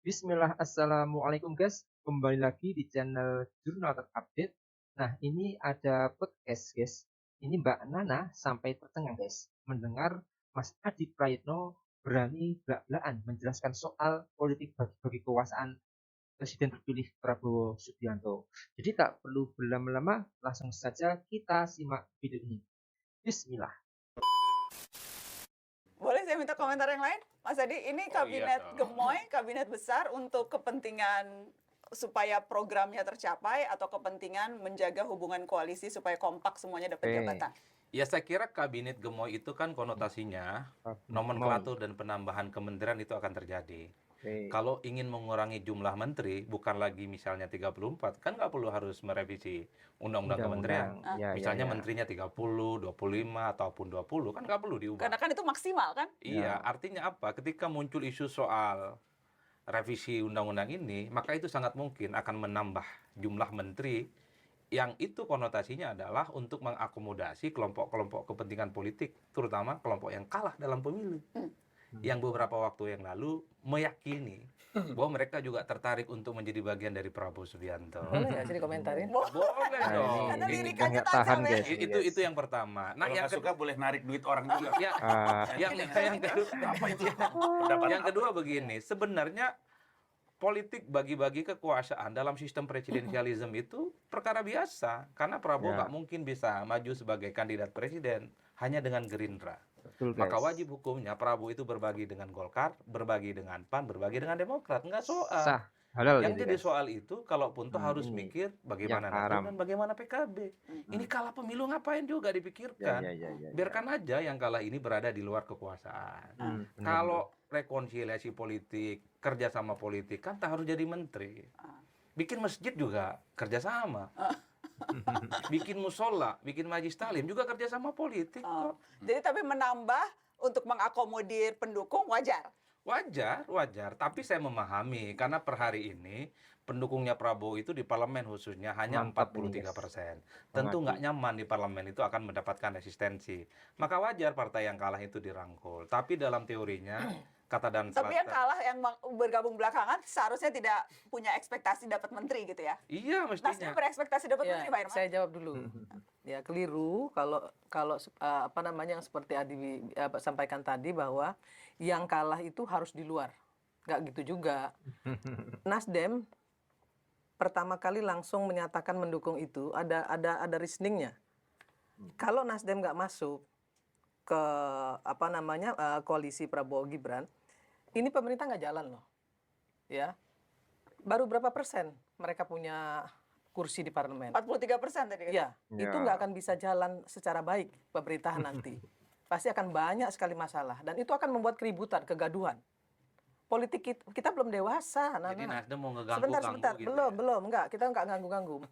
Bismillah, Assalamualaikum guys. Kembali lagi di channel Jurnal Terupdate. Nah, ini ada podcast guys. Ini Mbak Nana sampai tercengang guys. Mendengar Mas Adi Prayitno berani belak-belakan menjelaskan soal politik bagi kekuasaan Presiden terpilih Prabowo Subianto. Jadi tak perlu berlama-lama, langsung saja kita simak video ini. Bismillah. Boleh saya minta komentar yang lain? Mas Adi, ini kabinet gemoy, kabinet besar untuk kepentingan supaya programnya tercapai atau kepentingan menjaga hubungan koalisi supaya kompak semuanya dapat jabatan? Ya saya kira kabinet gemoy itu kan konotasinya nomenklatur dan penambahan kementerian itu akan terjadi. Kalau ingin mengurangi jumlah menteri, bukan lagi misalnya 34, kan nggak perlu harus merevisi undang-undang kementerian. Misalnya menterinya 30, 25, ataupun 20, kan nggak perlu diubah. Karena kan itu maksimal kan? Iya, artinya apa? Ketika muncul isu soal revisi undang-undang ini, maka itu sangat mungkin akan menambah jumlah menteri yang itu konotasinya adalah untuk mengakomodasi kelompok-kelompok kepentingan politik, terutama kelompok yang kalah dalam pemilu. Yang beberapa waktu yang lalu meyakini bahwa mereka juga tertarik untuk menjadi bagian dari Prabowo Subianto. Boleh nggak sih dikomentarin? Boleh dong. Karena Ini lirikannya nggak tahan, tajam ya. guys. Itu yang pertama. Nah, Kalau yang nggak suka boleh narik duit orang juga. Yang kedua begini, sebenarnya politik bagi-bagi kekuasaan dalam sistem presidensialisme itu perkara biasa. Karena Prabowo nggak mungkin bisa maju sebagai kandidat presiden hanya dengan Gerindra. Betul, Maka guys. wajib hukumnya Prabowo itu berbagi dengan Golkar, berbagi dengan PAN, berbagi dengan Demokrat. Nggak soal. Sah. Halal Yang ini, jadi guys. soal itu, kalaupun toh harus ini mikir bagaimana yang haram. Nasdem dan bagaimana PKB. Ini kalah pemilu ngapain juga dipikirkan. Biarkan aja yang kalah ini berada di luar kekuasaan. Kalau rekonsiliasi politik, kerjasama politik, kan tak harus jadi menteri. Bikin masjid juga kerjasama. Bikin musola, bikin majlis taklim juga kerjasama politik kok. Jadi tapi menambah untuk mengakomodir pendukung wajar. Wajar. Tapi saya memahami karena per hari ini pendukungnya Prabowo itu di parlemen khususnya hanya 43%. Tentu nggak nyaman di parlemen itu akan mendapatkan resistensi. Maka wajar partai yang kalah itu dirangkul. Tapi dalam teorinya kata dan Tapi yang kalah, yang bergabung belakangan seharusnya tidak punya ekspektasi dapat menteri gitu ya? Iya mestinya. Nasdem berekspektasi dapat menteri, Pak Irman? Saya jawab dulu. Ya keliru kalau apa namanya yang seperti Adi sampaikan tadi bahwa yang kalah itu harus di luar. Nggak gitu juga. Nasdem pertama kali langsung menyatakan mendukung itu ada reasoningnya. Kalau Nasdem nggak masuk ke apa namanya koalisi Prabowo Gibran, ini pemerintah nggak jalan loh, ya. Baru berapa persen mereka punya kursi di parlemen? 43% tadi. Ya, itu nggak akan bisa jalan secara baik pemerintahan nanti. Pasti akan banyak sekali masalah dan itu akan membuat keributan, kegaduhan. Politik kita belum dewasa, Jadi Nasdem mau ngeganggu sebentar, gitu belum, enggak, kita enggak ganggu-ganggu.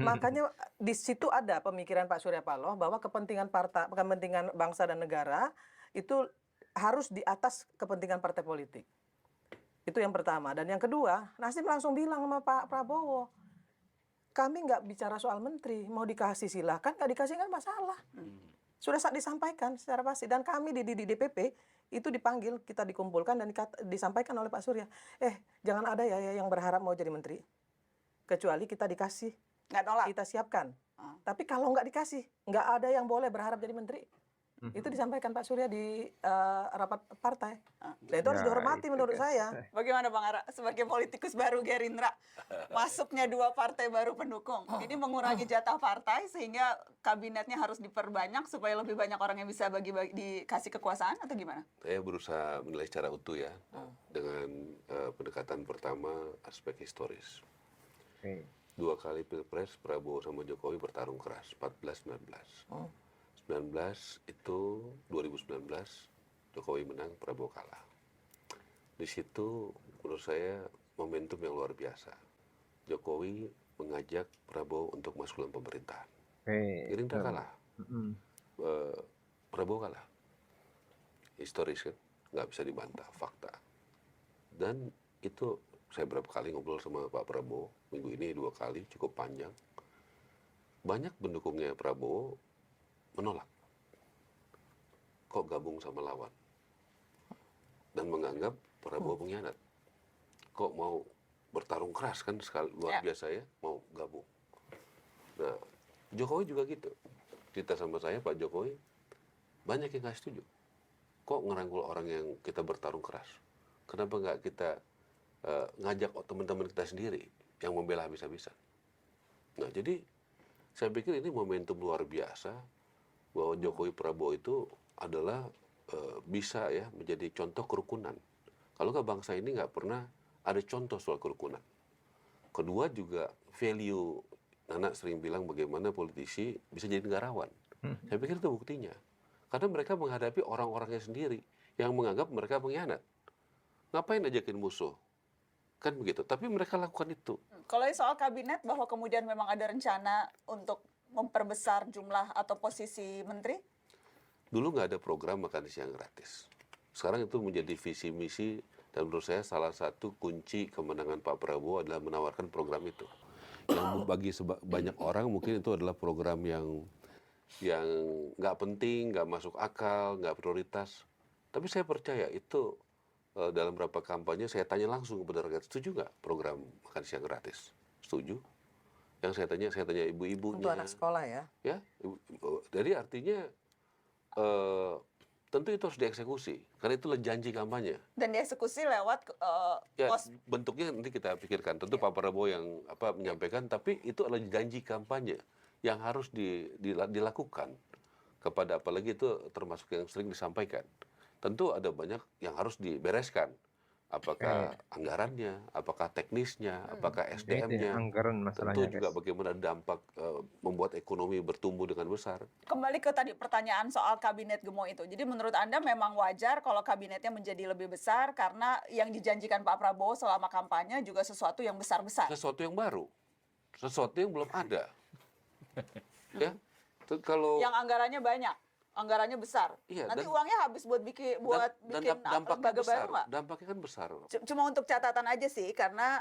Makanya di situ ada pemikiran Pak Surya Paloh bahwa kepentingan partai, kepentingan bangsa dan negara itu harus di atas kepentingan partai politik. Itu yang pertama. Dan yang kedua, Nasdem langsung bilang sama Pak Prabowo, kami nggak bicara soal menteri, mau dikasih silahkan, nggak dikasih nggak masalah. Sudah disampaikan secara pasti. Dan kami di DPP itu dipanggil, kita dikumpulkan dan disampaikan oleh Pak Surya. Jangan ada ya yang berharap mau jadi menteri. Kecuali kita dikasih. Nggak nolak? Kita siapkan. Tapi kalau nggak dikasih, nggak ada yang boleh berharap jadi menteri. Itu disampaikan Pak Surya di rapat partai. Dan itu harus dihormati menurut saya. Bagaimana Bang Ara, sebagai politikus baru Gerindra, masuknya 2 partai baru pendukung, ini mengurangi jatah partai sehingga kabinetnya harus diperbanyak supaya lebih banyak orang yang bisa dikasih kekuasaan atau gimana? Saya berusaha menilai secara utuh ya, dengan pendekatan pertama aspek historis. 2 kali Pilpres Prabowo sama Jokowi bertarung keras, 14-19. 19 itu 2019 Jokowi menang, Prabowo kalah. Di situ menurut saya momentum yang luar biasa. Jokowi mengajak Prabowo untuk masuk dalam pemerintahan. Gerindra kalah, Prabowo kalah. Historis kan, nggak bisa dibantah, fakta. Dan itu saya berapa kali ngobrol sama Pak Prabowo, minggu ini 2 kali, cukup panjang. Banyak pendukungnya Prabowo menolak. Kok gabung sama lawan? Dan menganggap Prabowo pengkhianat. kok mau bertarung keras kan sekali luar biasa ya, mau gabung. Nah, Jokowi juga gitu. Kita sama saya, Pak Jokowi, banyak yang nggak setuju. Kok ngerangkul orang yang kita bertarung keras? Kenapa nggak kita ngajak teman-teman kita sendiri yang membela habis-habisan? Nah, jadi saya pikir ini momentum luar biasa bahwa Jokowi Prabowo itu adalah bisa ya menjadi contoh kerukunan. Kalau nggak bangsa ini nggak pernah ada contoh soal kerukunan. Kedua juga value, Nana sering bilang bagaimana politisi bisa jadi negarawan. Saya pikir itu buktinya. Karena mereka menghadapi orang-orangnya sendiri yang menganggap mereka pengkhianat. Ngapain ajakin musuh? Kan begitu. Tapi mereka lakukan itu. Kalau soal kabinet, bahwa kemudian memang ada rencana untuk memperbesar jumlah atau posisi menteri? Dulu nggak ada program makan siang gratis. Sekarang itu menjadi visi misi, dan menurut saya salah satu kunci kemenangan Pak Prabowo adalah menawarkan program itu. Yang bagi banyak orang mungkin itu adalah program yang nggak penting, nggak masuk akal, nggak prioritas. Tapi saya percaya itu dalam beberapa kampanye saya tanya langsung kepada rakyat, setuju nggak program makan siang gratis? Setuju. Yang saya tanya ibu-ibunya. Untuk anak sekolah ya. Ya, jadi artinya tentu itu harus dieksekusi, karena itulah janji kampanye. Dan dieksekusi lewat Ya, pos. bentuknya nanti kita pikirkan. Tentu Pak Prabowo yang menyampaikan, tapi itu adalah janji kampanye yang harus dilakukan kepada, apalagi itu termasuk yang sering disampaikan. Tentu ada banyak yang harus dibereskan. Apakah anggarannya, apakah teknisnya, apakah SDM-nya. Anggaran Tentu masalahnya, juga guys. bagaimana dampak membuat ekonomi bertumbuh dengan besar. Kembali ke tadi pertanyaan soal kabinet gemuk itu. Jadi menurut Anda memang wajar kalau kabinetnya menjadi lebih besar karena yang dijanjikan Pak Prabowo selama kampanye juga sesuatu yang besar-besar. Sesuatu yang baru, sesuatu yang belum ada. Ya, kalau Yang anggarannya banyak, anggarannya besar. Iya, Nanti dan- uangnya habis buat bikin dampaknya lembaga besar. baru nggak? Dampaknya kan besar. Cuma untuk catatan aja sih, karena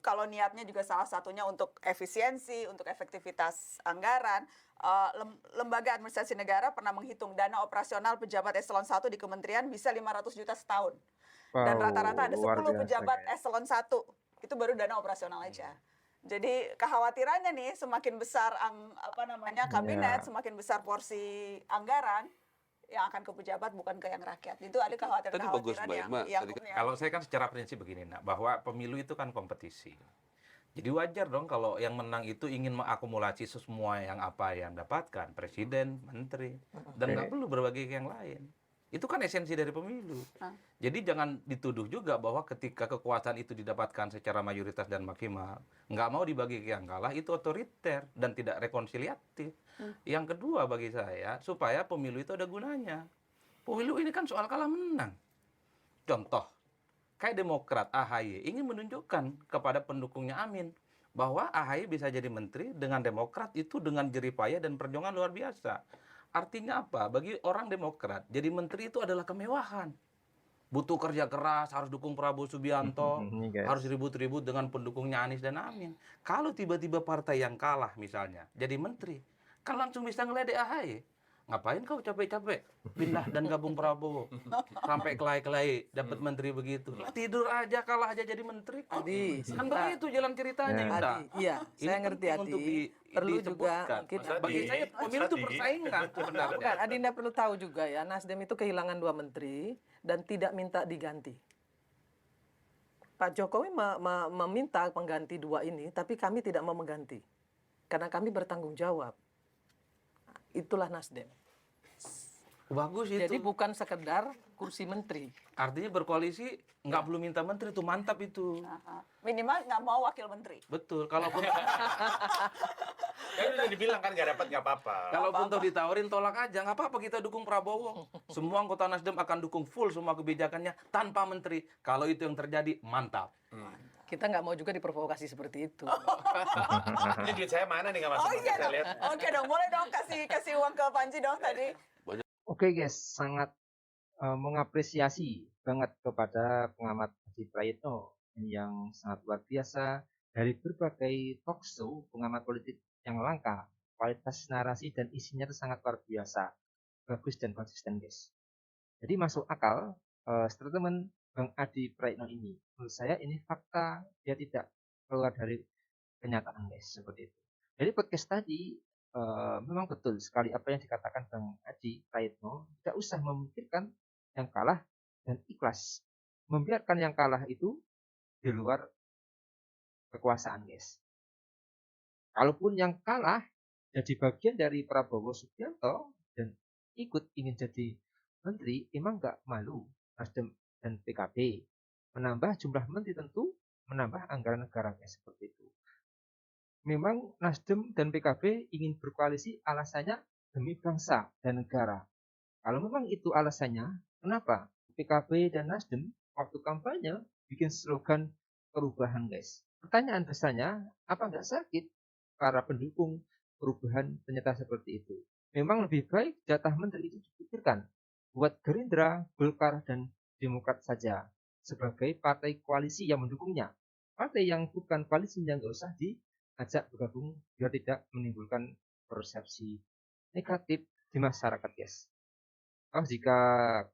kalau niatnya juga salah satunya untuk efisiensi, untuk efektivitas anggaran, lembaga administrasi negara pernah menghitung dana operasional pejabat eselon 1 di kementerian bisa 500 juta setahun. Dan Wow, rata-rata ada luar 10 biasa, pejabat guys. eselon 1. Itu baru dana operasional aja. Jadi kekhawatirannya nih, semakin besar kabinet, semakin besar porsi anggaran yang akan ke pejabat bukan ke yang rakyat. Itu ada Tadi kekhawatiran bagus, Mbak Irma. yang Kalau saya kan secara prinsip begini, nak, bahwa pemilu itu kan kompetisi. Jadi wajar dong kalau yang menang itu ingin mengakumulasi semua yang dapatkan, presiden, menteri, dan nggak perlu berbagi ke yang lain. Itu kan esensi dari pemilu. Jadi jangan dituduh juga bahwa ketika kekuasaan itu didapatkan secara mayoritas dan maksimal, nggak mau dibagi ke yang kalah, itu otoriter dan tidak rekonsiliatif. Yang kedua bagi saya, supaya pemilu itu ada gunanya. Pemilu ini kan soal kalah menang. Contoh, kayak Demokrat, AHY ingin menunjukkan kepada pendukungnya Amin bahwa AHY bisa jadi menteri dengan Demokrat itu dengan jeripaya dan perjuangan luar biasa. Artinya apa? Bagi orang Demokrat, jadi menteri itu adalah kemewahan. Butuh kerja keras, harus dukung Prabowo Subianto, Ini, guys. harus ribut-ribut dengan pendukungnya Anies dan Amin. Kalau tiba-tiba partai yang kalah misalnya jadi menteri, kan langsung bisa ngeledek AHY. Ngapain kau capek-capek pindah dan gabung Prabowo sampai kelai-kelai dapat menteri begitu? Tidur aja, kalah aja jadi menteri. Adi, Kan begitu jalan ceritanya, Yuda. Adi, iya, saya Ini ngerti penting Adi. untuk Perlu juga disebutkan. mungkin Bagi saya pemilu itu persaingan sebenarnya. Bukan, Adinda perlu tahu juga ya, Nasdem itu kehilangan 2 menteri dan tidak minta diganti. Pak Jokowi meminta pengganti 2 ini, tapi kami tidak mau mengganti. Karena kami bertanggung jawab. Itulah Nasdem. Bagus itu. Jadi bukan sekedar kursi menteri. Artinya berkoalisi nggak perlu minta menteri, itu mantap itu. minimal nggak mau wakil menteri. Betul. Kalaupun Kan udah dibilang kan nggak dapat nggak apa-apa. kalaupun toh ditawarin tolak aja, nggak apa-apa kita dukung Prabowo. Semua anggota Nasdem akan dukung full semua kebijakannya tanpa menteri. Kalau itu yang terjadi, mantap. Kita nggak mau juga diprovokasi seperti itu. Ini duit saya mana nih nggak masuk? Oh iya Saya dong. lihat. Oke dong, boleh dong kasih uang ke Panji dong tadi. Oke, guys, sangat mengapresiasi banget kepada pengamat Haji Prayitno yang sangat luar biasa. Dari berbagai talk show pengamat politik yang langka, kualitas narasi dan isinya itu sangat luar biasa, bagus dan konsisten, guys. Jadi masuk akal statement Bang Adi Praitno ini. Menurut saya ini fakta, dia tidak keluar dari kenyataan guys, seperti itu. Jadi podcast tadi memang betul sekali apa yang dikatakan Bang Adi Praitno, tidak usah memikirkan yang kalah dan ikhlas. Membiarkan yang kalah itu di luar kekuasaan guys. Kalaupun yang kalah jadi bagian dari Prabowo Subianto dan ikut ingin jadi menteri, emang nggak malu Nasdem dan PKB menambah jumlah menteri, tentu menambah anggaran negaranya seperti itu. Memang Nasdem dan PKB ingin berkoalisi alasannya demi bangsa dan negara. Kalau memang itu alasannya, kenapa PKB dan Nasdem waktu kampanye bikin slogan perubahan guys? Pertanyaan besarnya, apa nggak sakit para pendukung perubahan ternyata seperti itu? Memang lebih baik jatah menteri itu dipikirkan buat Gerindra, Golkar, dan Demokrat saja sebagai partai koalisi yang mendukungnya. Partai yang bukan koalisi yang nggak usah diajak bergabung biar tidak menimbulkan persepsi negatif di masyarakat guys. Jika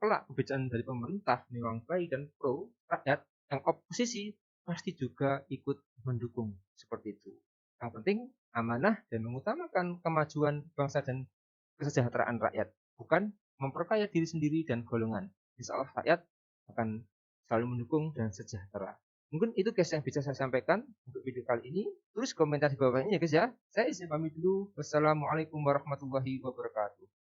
kelak kebijakan dari pemerintah memang baik dan pro rakyat, yang oposisi pasti juga ikut mendukung seperti itu. Yang penting amanah dan mengutamakan kemajuan bangsa dan kesejahteraan rakyat, bukan memperkaya diri sendiri dan golongan. Insya Allah rakyat akan selalu mendukung dan sejahtera. Mungkin itu guys yang bisa saya sampaikan untuk video kali ini. Tulis komentar di bawah ini ya guys ya. Saya izin pamit dulu. Wassalamualaikum warahmatullahi wabarakatuh.